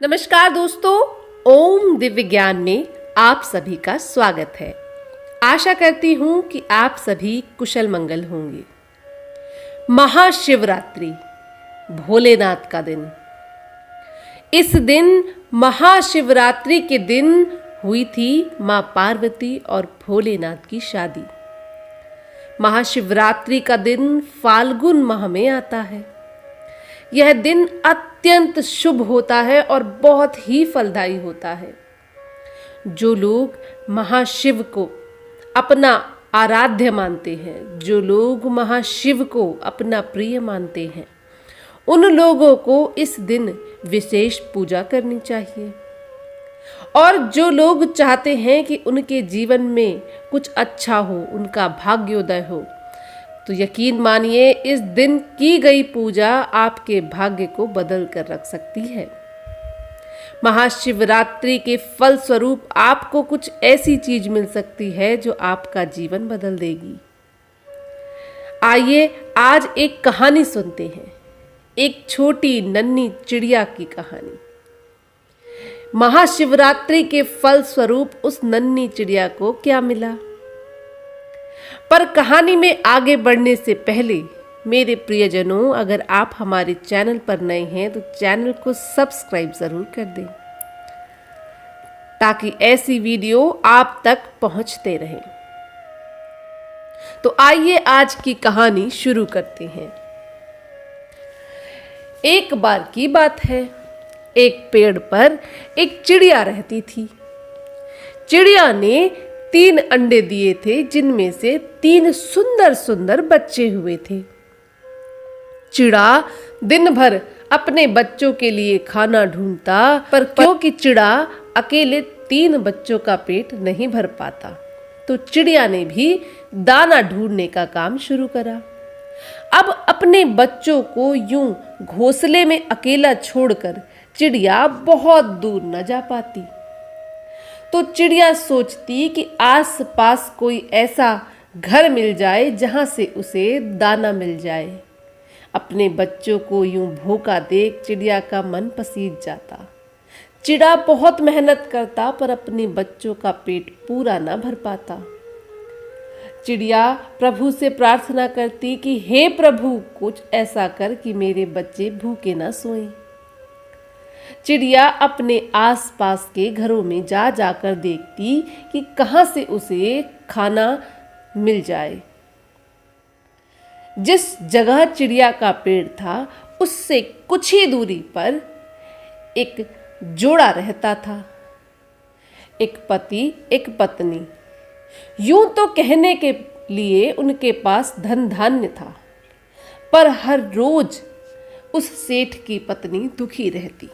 नमस्कार दोस्तों, ओम दिव्य ज्ञान में आप सभी का स्वागत है। आशा करती हूँ कि आप सभी कुशल मंगल होंगे। महाशिवरात्रि, भोलेनाथ का दिन। इस दिन महाशिवरात्रि के दिन हुई थी माँ पार्वती और भोलेनाथ की शादी। महाशिवरात्रि का दिन फाल्गुन माह में आता है। यह दिन अत्यंत शुभ होता है और बहुत ही फलदायी होता है। जो लोग महाशिव को अपना आराध्य मानते हैं, जो लोग महाशिव को अपना प्रिय मानते हैं, उन लोगों को इस दिन विशेष पूजा करनी चाहिए। और जो लोग चाहते हैं कि उनके जीवन में कुछ अच्छा हो, उनका भाग्योदय हो, तो यकीन मानिए इस दिन की गई पूजा आपके भाग्य को बदल कर रख सकती है। महाशिवरात्रि के फल स्वरूप आपको कुछ ऐसी चीज मिल सकती है जो आपका जीवन बदल देगी। आइए आज एक कहानी सुनते हैं, एक छोटी नन्ही चिड़िया की कहानी। महाशिवरात्रि के फल स्वरूप उस नन्ही चिड़िया को क्या मिला? पर कहानी में आगे बढ़ने से पहले मेरे प्रियजनों, अगर आप हमारे चैनल पर नए हैं तो चैनल को सब्सक्राइब जरूर कर दें ताकि ऐसी वीडियो आप तक पहुंचते रहें। तो आइए आज की कहानी शुरू करते हैं। एक बार की बात है, एक पेड़ पर एक चिड़िया रहती थी। चिड़िया ने 3 अंडे दिए थे, जिनमें से 3 सुंदर सुंदर बच्चे हुए थे। चिड़ा दिन भर अपने बच्चों के लिए खाना ढूंढता, पर क्योंकि चिड़ा अकेले 3 बच्चों का पेट नहीं भर पाता, तो चिड़िया ने भी दाना ढूंढने का काम शुरू करा। अब अपने बच्चों को यूं घोंसले में अकेला छोड़कर चिड़िया बहुत दूर न जा पाती। तो चिड़िया सोचती कि आस पास कोई ऐसा घर मिल जाए जहां से उसे दाना मिल जाए। अपने बच्चों को यूं भूखा देख चिड़िया का मन पसीज जाता। चिड़ा बहुत मेहनत करता पर अपने बच्चों का पेट पूरा ना भर पाता। चिड़िया प्रभु से प्रार्थना करती कि हे प्रभु, कुछ ऐसा कर कि मेरे बच्चे भूखे ना सोएं। चिड़िया अपने आसपास के घरों में जा जाकर देखती कि कहां से उसे खाना मिल जाए। जिस जगह चिड़िया का पेड़ था उससे कुछ ही दूरी पर एक जोड़ा रहता था, एक पति एक पत्नी। यूं तो कहने के लिए उनके पास धन धान्य था, पर हर रोज उस सेठ की पत्नी दुखी रहती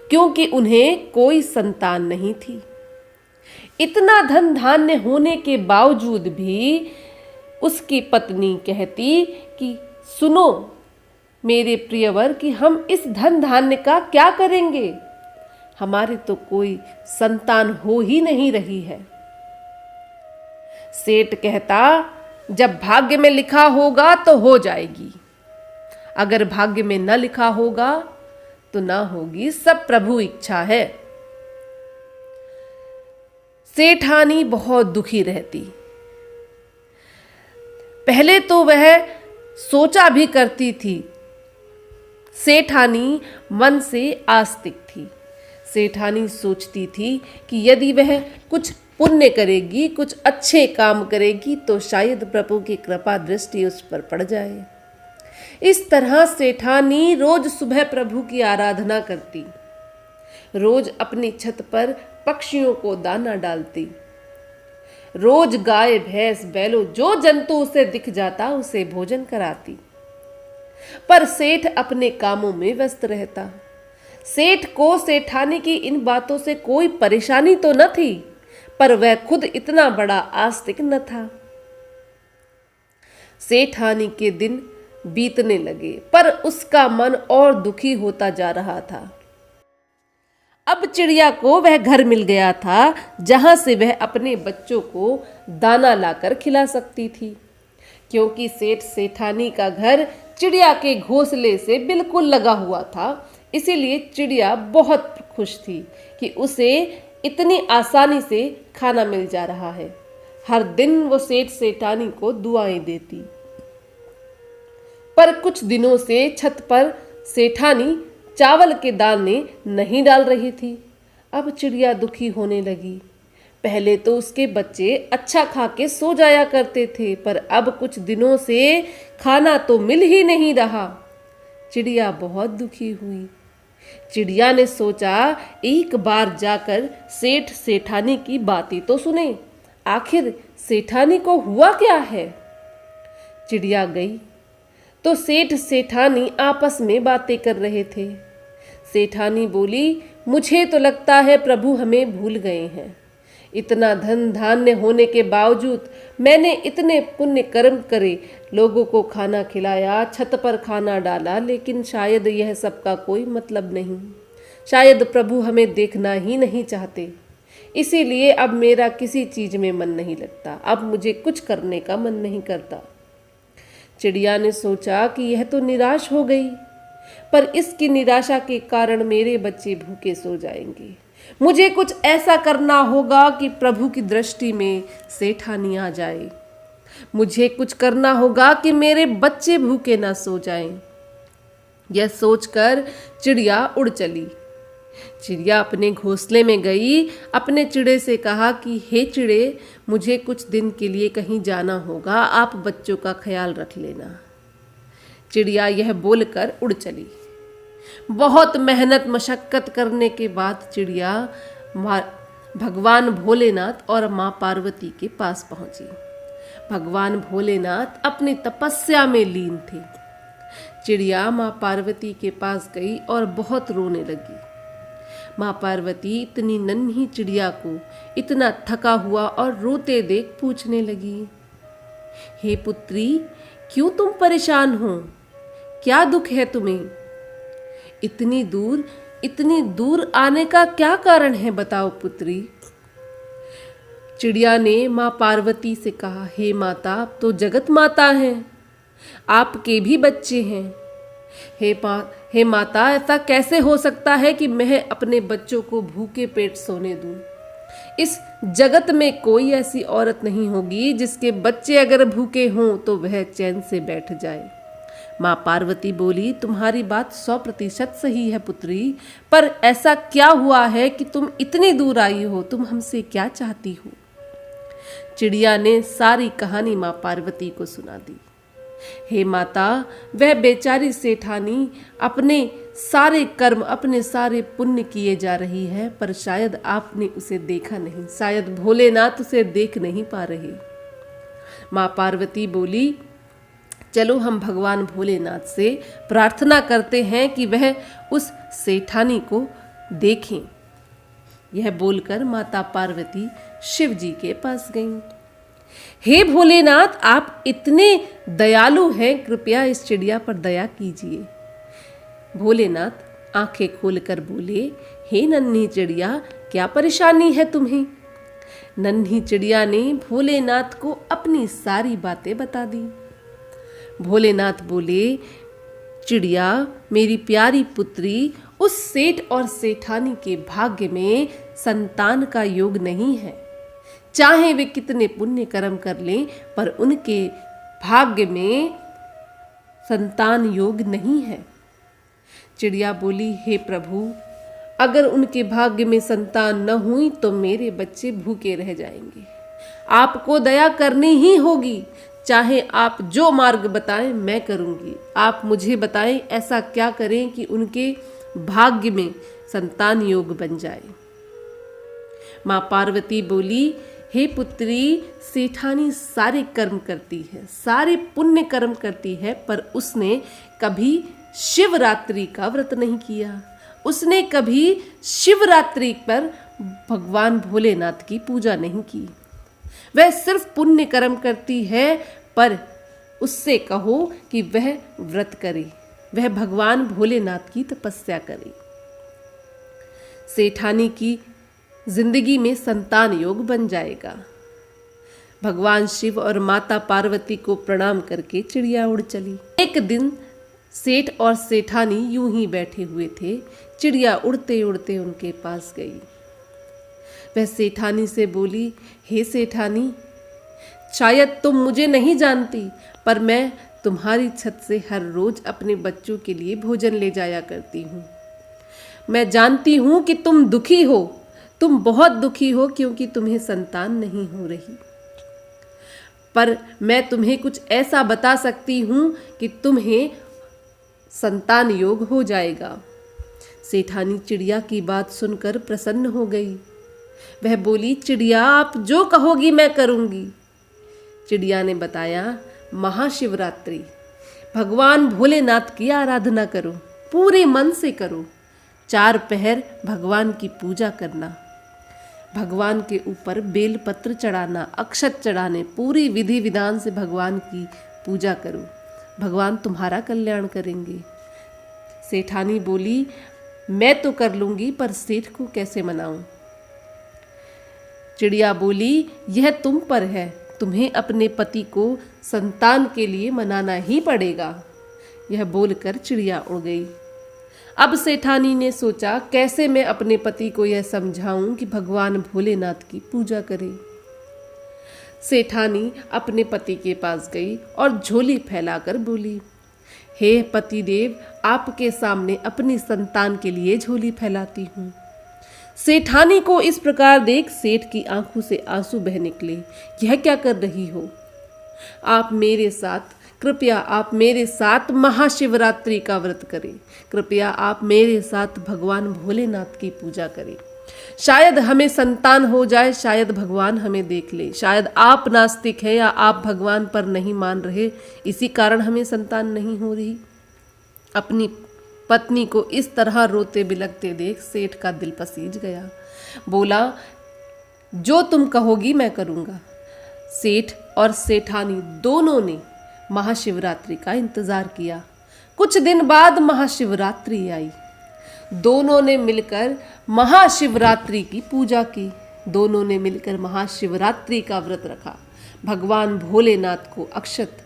क्योंकि उन्हें कोई संतान नहीं थी। इतना धन धान्य होने के बावजूद भी उसकी पत्नी कहती कि सुनो मेरे प्रियवर, कि हम इस धन धान्य का क्या करेंगे? हमारे तो कोई संतान हो ही नहीं रही है। सेठ कहता, जब भाग्य में लिखा होगा तो हो जाएगी, अगर भाग्य में न लिखा होगा तो ना होगी, सब प्रभु इच्छा है। सेठानी बहुत दुखी रहती। पहले तो वह सोचा भी करती थी। सेठानी मन से आस्तिक थी। सेठानी सोचती थी कि यदि वह कुछ पुण्य करेगी, कुछ अच्छे काम करेगी, तो शायद प्रभु की कृपा दृष्टि उस पर पड़ जाए। इस तरह सेठानी रोज सुबह प्रभु की आराधना करती, रोज अपनी छत पर पक्षियों को दाना डालती, रोज गाय भैंस बैलों जो जंतु उसे दिख जाता उसे भोजन कराती। पर सेठ अपने कामों में व्यस्त रहता। सेठ को सेठानी की इन बातों से कोई परेशानी तो न थी, पर वह खुद इतना बड़ा आस्तिक न था। सेठानी के दिन बीतने लगे, पर उसका मन और दुखी होता जा रहा था। अब चिड़िया को वह घर मिल गया था जहां से वह अपने बच्चों को दाना लाकर खिला सकती थी, क्योंकि सेठ सेठानी का घर चिड़िया के घोंसले से बिल्कुल लगा हुआ था। इसीलिए चिड़िया बहुत खुश थी कि उसे इतनी आसानी से खाना मिल जा रहा है। हर दिन वो सेठ सेठानी को दुआएं देती। पर कुछ दिनों से छत पर सेठानी चावल के दाने नहीं डाल रही थी। अब चिड़िया दुखी होने लगी। पहले तो उसके बच्चे अच्छा खा के सो जाया करते थे, पर अब कुछ दिनों से खाना तो मिल ही नहीं रहा। चिड़िया बहुत दुखी हुई। चिड़िया ने सोचा एक बार जाकर सेठ सेठानी की बातें तो सुने, आखिर सेठानी को हुआ क्या है। चिड़िया गई तो सेठ सेठानी आपस में बातें कर रहे थे। सेठानी बोली, मुझे तो लगता है प्रभु हमें भूल गए हैं। इतना धन धान्य होने के बावजूद मैंने इतने पुण्य कर्म करे, लोगों को खाना खिलाया, छत पर खाना डाला, लेकिन शायद यह सब का कोई मतलब नहीं। शायद प्रभु हमें देखना ही नहीं चाहते। इसीलिए अब मेरा किसी चीज में मन नहीं लगता। अब मुझे कुछ करने का मन नहीं करता। चिड़िया ने सोचा कि यह तो निराश हो गई, पर इसकी निराशा के कारण मेरे बच्चे भूखे सो जाएंगे। मुझे कुछ ऐसा करना होगा कि प्रभु की दृष्टि में सेठानी आ जाए। मुझे कुछ करना होगा कि मेरे बच्चे भूखे ना सो जाएं। यह सोचकर चिड़िया उड़ चली। चिड़िया अपने घोंसले में गई, अपने चिड़े से कहा कि हे चिड़े, मुझे कुछ दिन के लिए कहीं जाना होगा, आप बच्चों का ख्याल रख लेना। चिड़िया यह बोलकर उड़ चली। बहुत मेहनत मशक्कत करने के बाद चिड़िया भगवान भोलेनाथ और माँ पार्वती के पास पहुंची। भगवान भोलेनाथ अपनी तपस्या में लीन थे। चिड़िया माँ पार्वती के पास गई और बहुत रोने लगी। माँ पार्वती इतनी नन्ही चिड़िया को इतना थका हुआ और रोते देख पूछने लगी, हे पुत्री, क्यों तुम परेशान हो? क्या दुख है तुम्हें? इतनी दूर आने का क्या कारण है, बताओ पुत्री। चिड़िया ने माँ पार्वती से कहा, हे माता, आप तो जगत माता हैं, आपके भी बच्चे हैं। हे माता, ऐसा कैसे हो सकता है कि मैं अपने बच्चों को भूखे पेट सोने दूं? इस जगत में कोई ऐसी औरत नहीं होगी जिसके बच्चे अगर भूखे हों तो वह चैन से बैठ जाए। माँ पार्वती बोली, तुम्हारी बात 100% सही है पुत्री, पर ऐसा क्या हुआ है कि तुम इतनी दूर आई हो? तुम हमसे क्या चाहती हो? चिड़िया ने सारी कहानी माँ पार्वती को सुना दी। हे माता, वह बेचारी सेठानी अपने सारे कर्म, अपने सारे पुण्य किए जा रही है, पर शायद आपने उसे देखा नहीं, शायद भोलेनाथ उसे देख नहीं पा रहे। माँ पार्वती बोली, चलो हम भगवान भोलेनाथ से प्रार्थना करते हैं कि वह उस सेठानी को देखें। यह बोलकर माता पार्वती शिव जी के पास गईं। हे भोलेनाथ, आप इतने दयालु हैं, कृपया इस चिड़िया पर दया कीजिए। भोलेनाथ आंखें खोलकर बोले, हे नन्ही चिड़िया, क्या परेशानी है तुम्हें? नन्ही चिड़िया ने भोलेनाथ को अपनी सारी बातें बता दी। भोलेनाथ बोले, चिड़िया, मेरी प्यारी पुत्री, उस सेठ और सेठानी के भाग्य में संतान का योग नहीं है। चाहे वे कितने पुण्य कर्म कर लें, पर उनके भाग्य में संतान योग नहीं है। चिड़िया बोली, हे प्रभु, अगर उनके भाग्य में संतान न हुई तो मेरे बच्चे भूखे रह जाएंगे। आपको दया करनी ही होगी। चाहे आप जो मार्ग बताएं मैं करूंगी। आप मुझे बताएं ऐसा क्या करें कि उनके भाग्य में संतान योग बन जाए। माँ पार्वती बोली, हे पुत्री, सेठानी सारे कर्म करती है, सारे पुण्य कर्म करती है, पर उसने कभी शिवरात्रि का व्रत नहीं किया। उसने कभी शिवरात्रि पर भगवान भोलेनाथ की पूजा नहीं की। वह सिर्फ पुण्य कर्म करती है, पर उससे कहो कि वह व्रत करे, वह भगवान भोलेनाथ की तपस्या करे। सेठानी की जिंदगी में संतान योग बन जाएगा। भगवान शिव और माता पार्वती को प्रणाम करके चिड़िया उड़ चली। एक दिन सेठ और सेठानी यूं ही बैठे हुए थे। चिड़िया उड़ते उड़ते उनके पास गई। वह सेठानी से बोली, हे सेठानी, शायद तुम मुझे नहीं जानती, पर मैं तुम्हारी छत से हर रोज अपने बच्चों के लिए भोजन ले जाया करती हूँ। मैं जानती हूँ कि तुम दुखी हो, तुम बहुत दुखी हो क्योंकि तुम्हें संतान नहीं हो रही, पर मैं तुम्हें कुछ ऐसा बता सकती हूँ कि तुम्हें संतान योग हो जाएगा। सेठानी चिड़िया की बात सुनकर प्रसन्न हो गई। वह बोली, चिड़िया, आप जो कहोगी मैं करूँगी। चिड़िया ने बताया, महाशिवरात्रि, भगवान भोलेनाथ की आराधना करो, पूरे मन से करो। 4 पहर भगवान की पूजा करना, भगवान के ऊपर बेलपत्र चढ़ाना, अक्षत चढ़ाने, पूरी विधि विधान से भगवान की पूजा करो। भगवान तुम्हारा कल्याण करेंगे। सेठानी बोली, मैं तो कर लूंगी, पर सेठ को कैसे मनाऊं? चिड़िया बोली, यह तुम पर है, तुम्हें अपने पति को संतान के लिए मनाना ही पड़ेगा। यह बोलकर चिड़िया उड़ गई। अब सेठानी ने सोचा, कैसे मैं अपने पति को यह समझाऊं कि भगवान भोलेनाथ की पूजा करे। सेठानी अपने पति के पास गई और झोली फैलाकर बोली, हे पतिदेव, आपके सामने अपनी संतान के लिए झोली फैलाती हूँ। सेठानी को इस प्रकार देख सेठ की आंखों से आंसू बह निकले। यह क्या कर रही हो? आप मेरे साथ, कृपया आप मेरे साथ महाशिवरात्रि का व्रत करें। कृपया आप मेरे साथ भगवान भोलेनाथ की पूजा करें। शायद हमें संतान हो जाए, शायद भगवान हमें देख ले। शायद आप नास्तिक हैं या आप भगवान पर नहीं मान रहे, इसी कारण हमें संतान नहीं हो रही। अपनी पत्नी को इस तरह रोते बिलखते देख सेठ का दिल पसीज गया। बोला, जो तुम कहोगी मैं करूँगा। सेठ और सेठानी दोनों ने महाशिवरात्रि का इंतजार किया। कुछ दिन बाद महाशिवरात्रि आई। दोनों ने मिलकर महाशिवरात्रि की पूजा की। दोनों ने मिलकर महाशिवरात्रि का व्रत रखा। भगवान भोलेनाथ को अक्षत,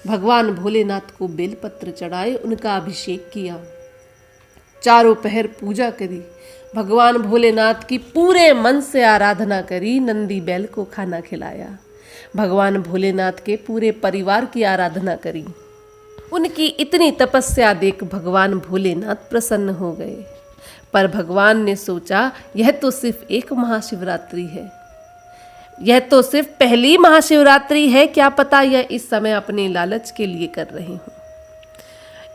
भगवान भोलेनाथ को बेलपत्र चढ़ाए, उनका अभिषेक किया। 4 पहर पूजा करी। भगवान भोलेनाथ की पूरे मन से आराधना करी। नंदी बैल को खाना खिलाया। भगवान भोलेनाथ के पूरे परिवार की आराधना करी। उनकी इतनी तपस्या देख भगवान भोलेनाथ प्रसन्न हो गए। पर भगवान ने सोचा, यह तो सिर्फ एक महाशिवरात्रि है, यह तो सिर्फ पहली महाशिवरात्रि है, क्या पता यह इस समय अपने लालच के लिए कर रहे हों।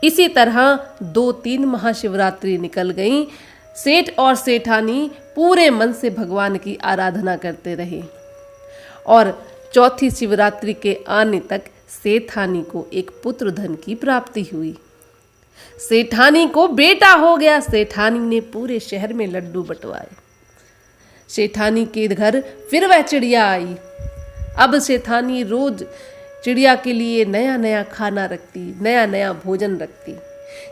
इसी तरह 2-3 महाशिवरात्रि निकल गईं। सेठ और सेठानी पूरे मन से भगवान की आराधना करते रहे और 4थी शिवरात्रि के आने तक सेठानी को एक पुत्र धन की प्राप्ति हुई। सेठानी को बेटा हो गया। सेठानी ने पूरे शहर में लड्डू बंटवाए। सेठानी के घर फिर वह चिड़िया आई। अब सेठानी रोज चिड़िया के लिए नया नया खाना रखती, नया नया भोजन रखती।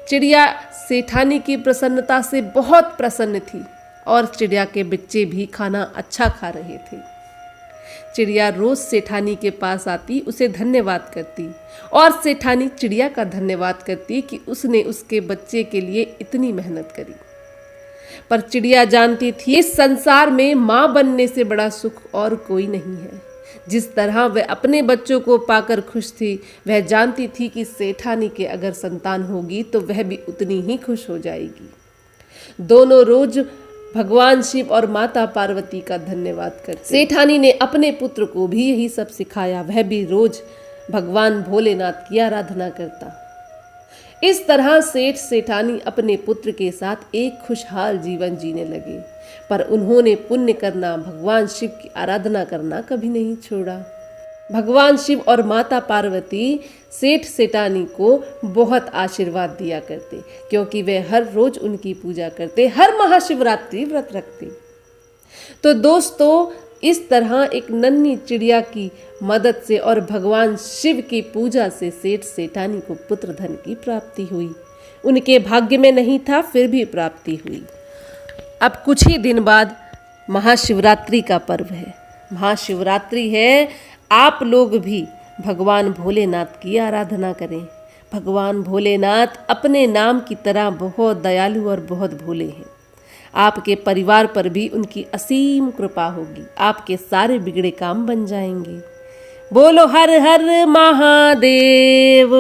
चिड़िया सेठानी की प्रसन्नता से बहुत प्रसन्न थी और चिड़िया के बच्चे भी खाना अच्छा खा रहे थे। चिड़िया रोज सेठानी के पास आती, उसे धन्यवाद करती और सेठानी चिड़िया का धन्यवाद करती कि उसने उसके बच्चे के लिए इतनी मेहनत करी। पर चिड़िया जानती थी, इस संसार में माँ बनने से बड़ा सुख और कोई नहीं है। जिस तरह वह अपने बच्चों को पाकर खुश थी, वह जानती थी कि सेठानी के अगर संतान होगी तो वह भी उतनी ही खुश हो जाएगी। दोनों रोज भगवान शिव और माता पार्वती का धन्यवाद करते। सेठानी ने अपने पुत्र को भी यही सब सिखाया। वह भी रोज भगवान भोलेनाथ की आराधना करता। इस तरह सेठ सेठानी अपने पुत्र के साथ एक खुशहाल जीवन जीने लगे। पर उन्होंने पुण्य करना, भगवान शिव की आराधना करना कभी नहीं छोड़ा। भगवान शिव और माता पार्वती सेठ सेठानी को बहुत आशीर्वाद दिया करते, क्योंकि वे हर रोज उनकी पूजा करते, हर महाशिवरात्रि व्रत रखते। तो दोस्तों, इस तरह एक नन्ही चिड़िया की मदद से और भगवान शिव की पूजा से सेठ सेठानी को पुत्र धन की प्राप्ति हुई। उनके भाग्य में नहीं था, फिर भी प्राप्ति हुई। अब कुछ ही दिन बाद महाशिवरात्रि का पर्व है। महाशिवरात्रि है, आप लोग भी भगवान भोलेनाथ की आराधना करें, भगवान भोलेनाथ अपने नाम की तरह बहुत दयालु और बहुत भोले हैं। आपके परिवार पर भी उनकी असीम कृपा होगी, आपके सारे बिगड़े काम बन जाएंगे। बोलो हर हर महादेव।